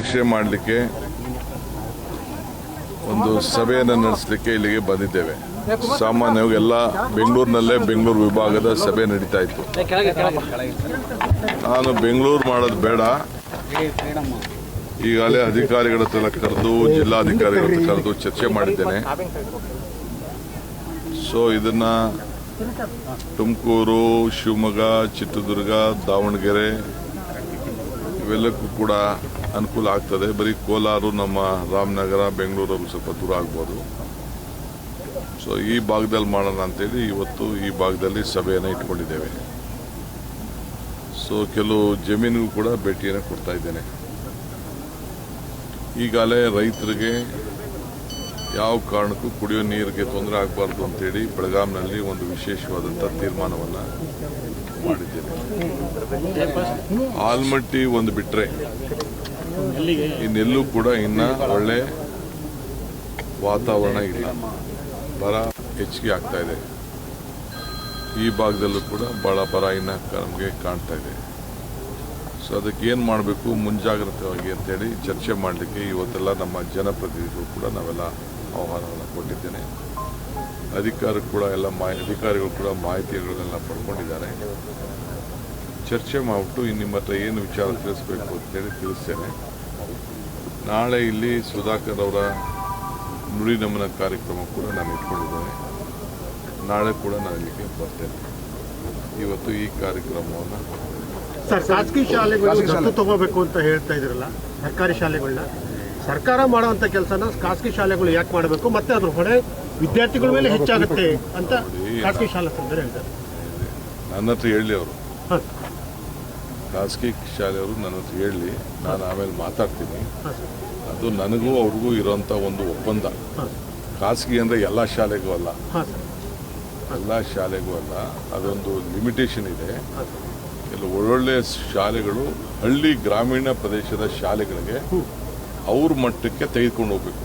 ಸಮೀಕ್ಷೆ ಮಾಡಲಿಕ್ಕೆ ಒಂದು ಸಭೆಯನ್ನು ನಡೆಸಲಿಕ್ಕೆ ಇಲ್ಲಿಗೆ ಬಂದಿದ್ದೇವೆ. ಸಾಮಾನ್ಯವಾಗಿ ಎಲ್ಲ ಬೆಂಗಳೂರಿನಲ್ಲೇ ಬೆಂಗಳೂರು ವಿಭಾಗದ ಸಭೆ ನಡೀತಾ ಇತ್ತು. ನಾನು ಬೆಂಗಳೂರು ಮಾಡೋದು ಬೇಡ, ಈಗಾಗಲೇ ಅಧಿಕಾರಿಗಳ ಹತ್ರ ಕರೆದು ಜಿಲ್ಲಾಧಿಕಾರಿಗಳ ಹತ್ರ ಕರೆದು ಚರ್ಚೆ ಮಾಡಿದ್ದೇನೆ. ಸೊ ಇದನ್ನ ತುಮಕೂರು, ಶಿವಮೊಗ್ಗ, ಚಿತ್ರದುರ್ಗ, ದಾವಣಗೆರೆ ಇವೆಲ್ಲಕ್ಕೂ ಕೂಡ ಅನುಕೂಲ ಆಗ್ತದೆ. ಬರೀ ಕೋಲಾರ, ನಮ್ಮ ರಾಮನಗರ, ಬೆಂಗಳೂರು ಸ್ವಲ್ಪ ದೂರ ಆಗ್ಬೋದು. ಸೊ ಈ ಭಾಗದಲ್ಲಿ ಮಾಡೋಣ ಅಂತೇಳಿ ಇವತ್ತು ಈ ಭಾಗದಲ್ಲಿ ಸಭೆಯನ್ನು ಇಟ್ಕೊಂಡಿದ್ದೇವೆ. ಸೊ ಕೆಲವು ಜಮೀನಿಗೂ ಕೂಡ ಭೇಟಿಯನ್ನು ಕೊಡ್ತಾ ಇದ್ದೇನೆ. ಈಗಾಗಲೇ ರೈತರಿಗೆ ಯಾವ ಕಾರಣಕ್ಕೂ ಕುಡಿಯೋ ನೀರಿಗೆ ತೊಂದರೆ ಆಗಬಾರ್ದು ಅಂತೇಳಿ ಬೆಳಗಾಂನಲ್ಲಿ ಒಂದು ವಿಶೇಷವಾದಂಥ ತೀರ್ಮಾನವನ್ನು ಮಾಡಿದ್ದೇನೆ. ಆಲ್ಮಟ್ಟಿ ಒಂದು ಬಿಟ್ಟರೆ ಇನ್ನೆಲ್ಲೂ ಕೂಡ ಇನ್ನು ಒಳ್ಳೆ ವಾತಾವರಣ ಇಲ್ಲ. ಬರ ಹೆಚ್ಚಿಗೆ ಆಗ್ತಾ ಇದೆ. ಈ ಭಾಗದಲ್ಲೂ ಕೂಡ ಭಾಳ ಬರ ಇನ್ನು ನಮಗೆ ಕಾಣ್ತಾ ಇದೆ. ಸೊ ಅದಕ್ಕೆ ಏನು ಮಾಡಬೇಕು ಮುಂಜಾಗ್ರತವಾಗಿ ಅಂತೇಳಿ ಚರ್ಚೆ ಮಾಡಲಿಕ್ಕೆ ಇವತ್ತೆಲ್ಲ ನಮ್ಮ ಜನಪ್ರತಿನಿಧಿಗಳು ಕೂಡ ನಾವೆಲ್ಲ ಆಹ್ವಾನವನ್ನು ಕೊಟ್ಟಿದ್ದೇನೆ. ಅಧಿಕಾರಿಗಳು ಕೂಡ ಮಾಹಿತಿಗಳನ್ನೆಲ್ಲ ಪಡ್ಕೊಂಡಿದ್ದಾರೆ. ಚರ್ಚೆ ಮಾಡಿಬಿಟ್ಟು ನಿಮ್ಮ ಹತ್ರ ಏನು ವಿಚಾರ ತಿಳಿಸ್ಬೇಕು ಅಂತೇಳಿ ತಿಳಿಸ್ತೇನೆ. ನಾಳೆ ಇಲ್ಲಿ ಸುಧಾಕರ್ ಅವರ ನುಡಿ ನಮನ ಕಾರ್ಯಕ್ರಮ ಕೂಡ ನಾನು ಇಟ್ಕೊಂಡಿದ್ದೇನೆ. ನಾಳೆ ಕೂಡ ನಾನು ಇಲ್ಲಿಗೆ ಬರ್ತೇನೆ. ಇವತ್ತು ಈ ಕಾರ್ಯಕ್ರಮವನ್ನು ಖಾಸಗಿ ಶಾಲೆಗಳು ದತ್ತು ತಗೋಬೇಕು ಅಂತ ಹೇಳ್ತಾ ಇದ್ರಲ್ಲ, ಸರ್ಕಾರಿ ಶಾಲೆಗಳನ್ನ ಸರ್ಕಾರ ಮಾಡುವಂತ ಕೆಲಸನ ಖಾಸಗಿ ಶಾಲೆಗಳು ಯಾಕೆ ಮಾಡಬೇಕು, ಮತ್ತೆ ಅದ್ರ ಹೊಣೆ ವಿದ್ಯಾರ್ಥಿಗಳ ಮೇಲೆ ಹೆಚ್ಚಾಗುತ್ತೆ ಅಂತ ಖಾಸಗಿ ಶಾಲಾ ಸಂಸ್ಥೆ ಹೇಳ್ತಾರೆ. ನನ್ನ ಹತ್ರ ಹೇಳಿ ಅವರು, ಖಾಸಗಿ ಶಾಲೆಯವರು ನನ್ನ ಹತ್ರ ಹೇಳಿ, ನಾನು ಆಮೇಲೆ ಮಾತಾಡ್ತೀನಿ. ಅದು ನನಗೂ ಅವ್ರಿಗೂ ಇರೋಂಥ ಒಂದು ಒಪ್ಪಂದ. ಖಾಸಗಿ ಅಂದರೆ ಎಲ್ಲ ಶಾಲೆಗೂ ಅಲ್ಲ, ಎಲ್ಲ ಶಾಲೆಗೂ ಅಲ್ಲ, ಅದೊಂದು ಲಿಮಿಟೇಷನ್ ಇದೆ. ಕೆಲವು ಒಳ್ಳೊಳ್ಳೆ ಶಾಲೆಗಳು ಹಳ್ಳಿ ಗ್ರಾಮೀಣ ಪ್ರದೇಶದ ಶಾಲೆಗಳಿಗೆ ಅವ್ರ ಮಟ್ಟಕ್ಕೆ ತೆಗೆದುಕೊಂಡು ಹೋಗ್ಬೇಕು.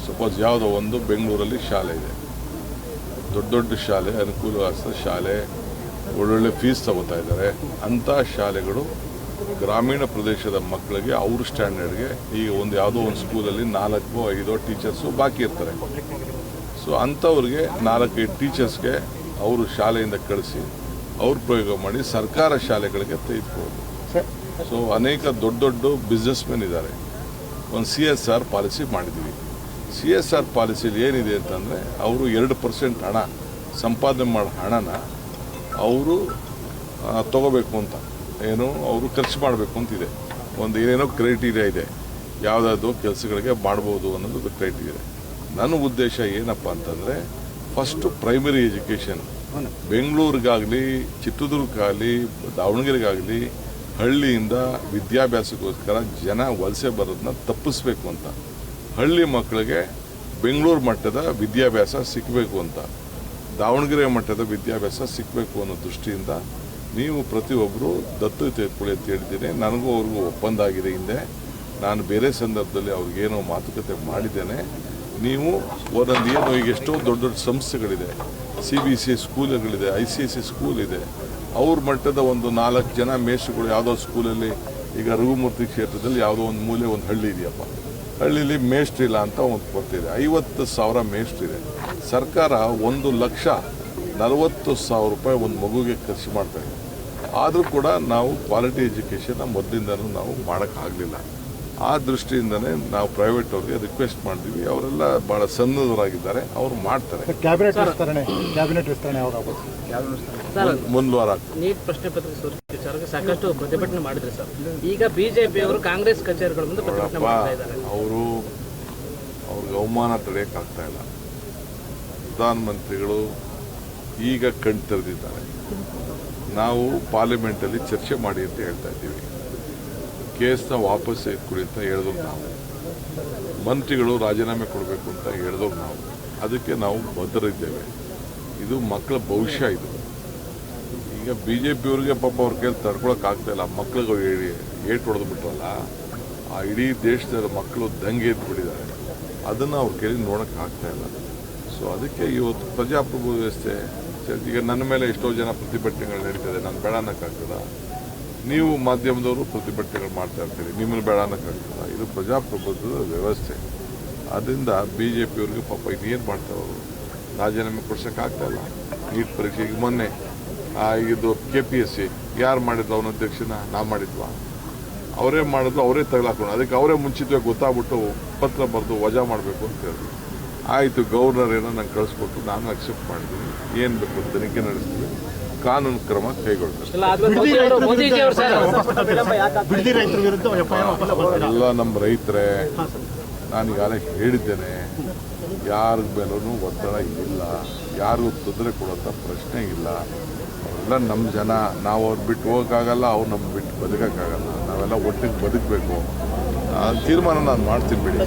ಸಪೋಸ್ ಯಾವುದೋ ಒಂದು ಬೆಂಗಳೂರಲ್ಲಿ ಶಾಲೆ ಇದೆ, ದೊಡ್ಡ ದೊಡ್ಡ ಶಾಲೆ, ಅನುಕೂಲವಾದ ಶಾಲೆ, ಒಳ್ಳೊಳ್ಳೆ ಫೀಸ್ ತಗೋತಾ ಇದ್ದಾರೆ. ಅಂಥ ಶಾಲೆಗಳು ಗ್ರಾಮೀಣ ಪ್ರದೇಶದ ಮಕ್ಕಳಿಗೆ ಅವ್ರ ಸ್ಟ್ಯಾಂಡರ್ಡ್ಗೆ ಈಗ ಯಾವುದೋ ಒಂದು ಸ್ಕೂಲಲ್ಲಿ 4-5 ಟೀಚರ್ಸು ಬಾಕಿ ಇರ್ತಾರೆ. ಸೊ ಅಂಥವ್ರಿಗೆ 4-5 ಟೀಚರ್ಸ್ಗೆ ಅವರು ಶಾಲೆಯಿಂದ ಕಳಿಸಿ ಅವ್ರು ಪ್ರಯೋಗ ಮಾಡಿ ಸರ್ಕಾರ ಶಾಲೆಗಳಿಗೆ ತೆಗೆದುಕೊಳ್ಳೋದು. ಸೊ ಅನೇಕ ದೊಡ್ಡ ದೊಡ್ಡ ಬಿಸ್ನೆಸ್ ಮೆನ್ ಇದ್ದಾರೆ. ಒಂದು CSR ಪಾಲಿಸಿ ಮಾಡಿದ್ದೀವಿ. CSR ಪಾಲಿಸಿಲಿ ಏನಿದೆ ಅಂತಂದರೆ ಅವರು 2% ಹಣ ಸಂಪಾದನೆ ಮಾಡೋ ಹಣನ ಅವರು ತಗೋಬೇಕು ಅಂತ, ಏನು ಅವರು ಖರ್ಚು ಮಾಡಬೇಕು ಅಂತಿದೆ. ಒಂದು ಏನೇನೋ ಕ್ರೈಟೀರಿಯಾ ಇದೆ, ಯಾವುದಾದ್ರು ಕೆಲಸಗಳಿಗೆ ಮಾಡ್ಬೋದು ಅನ್ನೋದು ಕ್ರೈಟೀರಿಯಾ ಇದೆ. ನನ್ನ ಉದ್ದೇಶ ಏನಪ್ಪ ಅಂತಂದರೆ ಫಸ್ಟು ಪ್ರೈಮರಿ ಎಜುಕೇಷನ್ ಬೆಂಗಳೂರಿಗಾಗಲಿ, ಚಿತ್ರದುರ್ಗಕ್ಕಾಗಲಿ, ದಾವಣಗೆರೆಗಾಗಲಿ ಹಳ್ಳಿಯಿಂದ ವಿದ್ಯಾಭ್ಯಾಸಕ್ಕೋಸ್ಕರ ಜನ ವಲಸೆ ಬರೋದನ್ನ ತಪ್ಪಿಸ್ಬೇಕು ಅಂತ, ಹಳ್ಳಿ ಮಕ್ಕಳಿಗೆ ಬೆಂಗಳೂರು ಮಟ್ಟದ ವಿದ್ಯಾಭ್ಯಾಸ ಸಿಕ್ಕಬೇಕು ಅಂತ, ದಾವಣಗೆರೆ ಮಟ್ಟದ ವಿದ್ಯಾಭ್ಯಾಸ ಸಿಕ್ಕಬೇಕು ಅನ್ನೋ ದೃಷ್ಟಿಯಿಂದ ನೀವು ಪ್ರತಿಯೊಬ್ಬರು ದತ್ತು ತೆಗೆದುಕೊಳ್ಳಿ ಅಂತ ಹೇಳಿದ್ದೀನಿ. ನನಗೂ ಅವ್ರಿಗೂ ಒಪ್ಪಂದ ಆಗಿದೆ. ಹಿಂದೆ ನಾನು ಬೇರೆ ಸಂದರ್ಭದಲ್ಲಿ ಅವ್ರಿಗೇನೋ ಮಾತುಕತೆ ಮಾಡಿದ್ದೇನೆ. ನೀವು ಒಂದೊಂದು ಏನು ಈಗ ಎಷ್ಟೋ ದೊಡ್ಡ ದೊಡ್ಡ ಸಂಸ್ಥೆಗಳಿದೆ, CBC ಸ್ಕೂಲ್ಗಳಿದೆ, ICSE ಸ್ಕೂಲ್ ಇದೆ, ಅವ್ರ ಮಟ್ಟದ ಒಂದು 4 ಜನ ಮೇಷ್ಟ್ರುಗಳು ಯಾವುದೋ ಸ್ಕೂಲಲ್ಲಿ, ಈಗ ರಘುಮೂರ್ತಿ ಕ್ಷೇತ್ರದಲ್ಲಿ ಯಾವುದೋ ಒಂದು ಮೂಲೆ ಒಂದು ಹಳ್ಳಿ ಇದೆಯಪ್ಪ, ಹಳ್ಳಿಲಿ ಮೇಷ್ಟ್ರಿಲ್ಲ ಅಂತ ಒಂದು ಬರ್ತಿದೆ. 50,000 ಮೇಷ್ಟ್ರಿದೆ. ಸರ್ಕಾರ 1,40,000 ರೂಪಾಯಿ ಒಂದು ಮಗುಗೆ ಖರ್ಚು ಮಾಡ್ತಾ ಇದೆ. ಆದರೂ ಕೂಡ ನಾವು ಕ್ವಾಲಿಟಿ ಎಜುಕೇಷನ್ನ ಮೊದಲಿಂದನೂ ನಾವು ಮಾಡೋಕ್ಕಾಗಲಿಲ್ಲ. ಆ ದೃಷ್ಟಿಯಿಂದನೇ ನಾವು ಪ್ರೈವೇಟ್ ಅವ್ರಿಗೆ ರಿಕ್ವೆಸ್ಟ್ ಮಾಡಿದ್ವಿ. ಅವರೆಲ್ಲ ಭಾಳ ಸನ್ನದ್ಧರಾಗಿದ್ದಾರೆ, ಅವರು ಮಾಡ್ತಾರೆ. ಕ್ಯಾಬಿನೆಟ್ ವಿಸ್ತರಣೆ ಮುಂದಿನ ವಾರ ನೀಟ್ ಪ್ರಶ್ನೆ ಪತ್ರಿಕೆ ಸಾಕಷ್ಟು ಪ್ರತಿಭಟನೆ ಮಾಡಿದ್ರು ಸರ್. ಈಗ BJP ಅವರು ಕಾಂಗ್ರೆಸ್ ಕಚೇರಿಗಳ ಮುಂದೆ ಪ್ರತಿಭಟನೆ ಮಾಡ್ತಾ ಇದ್ದಾರೆ. ಅವ್ರಿಗೆ ಅವಮಾನ ತಡೆಯೋಕ್ಕಾಗ್ತಾ ಇಲ್ಲ. ಪ್ರಧಾನಮಂತ್ರಿಗಳು ಈಗ ಕಣ್ ತೆರೆದಿದ್ದಾರೆ. ನಾವು ಪಾರ್ಲಿಮೆಂಟಲ್ಲಿ ಚರ್ಚೆ ಮಾಡಿ ಅಂತ ಹೇಳ್ತಾ ಇದ್ದೀವಿ. ಕೇಸ್ನ ವಾಪಸ್ ಎತ್ಕೊಡಿ ಅಂತ ಹೇಳಿದ್ರು ನಾವು. ಮಂತ್ರಿಗಳು ರಾಜೀನಾಮೆ ಕೊಡಬೇಕು ಅಂತ ಹೇಳಿದ್ರು ನಾವು. ಅದಕ್ಕೆ ನಾವು ಬದ್ಧರಿದ್ದೇವೆ. ಇದು ಮಕ್ಕಳ ಭವಿಷ್ಯ. ಇದು ಈಗ BJP ಅವ್ರಿಗೆ ಪಾಪ ಅವ್ರ ಕೈಲಿ ತಡ್ಕೊಳಕ್ಕಾಗ್ತಾ ಇಲ್ಲ. ಮಕ್ಳಿಗೆ ಏಟು ಹೊಡೆದು ಬಿಟ್ರಲ್ಲ, ಆ ಇಡೀ ದೇಶದ ಮಕ್ಕಳು ದಂಗೆ ಎದ್ಬಿಟ್ಟಿದ್ದಾರೆ. ಅದನ್ನು ಅವ್ರ ಕೈಲಿ ನೋಡೋಕ್ಕಾಗ್ತಾ ಇಲ್ಲ. ಸೊ ಅದಕ್ಕೆ ಇವತ್ತು ಪ್ರಜಾಪ್ರಭುತ್ವ ವ್ಯವಸ್ಥೆ, ಈಗ ನನ್ನ ಮೇಲೆ ಎಷ್ಟೋ ಜನ ಪ್ರತಿಭಟನೆಗಳು ನಡೀತದೆ, ನಾನು ಬೇಡ ಅನ್ನೋಕ್ಕಾಗ್ತದ? ನೀವು ಮಾಧ್ಯಮದವರು ಪ್ರತಿಭಟನೆಗಳು ಮಾಡ್ತಾ ಇರ್ತೀರಿ, ನಿಮ್ಮನ್ನು ಬೇಡ ಅನ್ನೋಕ್ಕಾಗ್ತದ? ಇದು ಪ್ರಜಾಪ್ರಭುತ್ವದ ವ್ಯವಸ್ಥೆ. ಅದರಿಂದ ಬಿ ಜೆ ಪಿಯವ್ರಿಗೆ ಪಾಪ ಇನ್ನೇನು ಮಾಡ್ತಾರೆ ಅವರು, ರಾಜೀನಾಮೆ ಕೊಡ್ಸೋಕ್ಕಾಗ್ತಾಯಿಲ್ಲ. ನೀಟ್ ಪರೀಕ್ಷೆಗೆ ಮೊನ್ನೆ ಇದು KPSC ಯಾರು ಮಾಡಿದ್ರು ಅವನ ಅಧ್ಯಕ್ಷನ? ನಾವು ಮಾಡಿದ್ವಾ? ಅವರೇ ಮಾಡಿದ್ರು, ಅವರೇ ತಗಲಾಕೊಂಡು ಅದಕ್ಕೆ ಅವರೇ ಮುಂಚಿತವಾಗಿ ಗೊತ್ತಾಗ್ಬಿಟ್ಟು ಪತ್ರ ಬರೆದು ವಜಾ ಮಾಡಬೇಕು ಅಂತ ಹೇಳಿದ್ರು. ಆಯಿತು, ಗವರ್ನರ್ ಏನೋ ನಂಗೆ ಕಳಿಸ್ಕೊಟ್ಟು ನಾನು ಅಕ್ಸೆಪ್ಟ್ ಮಾಡಿದ್ದೀನಿ, ಏನು ಬೇಕು ತನಿಖೆ ನಡೆಸ್ತೀವಿ, ಕಾನೂನು ಕ್ರಮ ಕೈಗೊಳ್ತಾರೆ. ಬಿಡದಿ ರೈತರ ವಿರುದ್ಧ FIR ವಾಪಸ್ ತಗೊಳ್ತೀರಾ? ಎಲ್ಲ ನಮ್ಮ ರೈತರೇ, ನಾನು ಈಗಾಗಲೇ ಹೇಳಿದ್ದೇನೆ, ಯಾರ ಮೇಲೂ ಒತ್ತಡ ಇಲ್ಲ, ಯಾರಿಗೂ ತೊಂದರೆ ಕೊಡುವಂಥ ಪ್ರಶ್ನೆ ಇಲ್ಲ. ಅವರೆಲ್ಲ ನಮ್ಮ ಜನ, ನಾವು ಅವ್ರು ಬಿಟ್ಟು ಹೋಗೋಕ್ಕಾಗಲ್ಲ, ಅವ್ರು ನಮ್ಮ ಬಿಟ್ಟು ಬದುಕೋಕ್ಕಾಗಲ್ಲ. ನಾವೆಲ್ಲ ಒಟ್ಟಿಗೆ ಬದುಕಬೇಕು. ತೀರ್ಮಾನ ನಾನು ಮಾಡ್ತೀನಿ ಬಿಡಿ.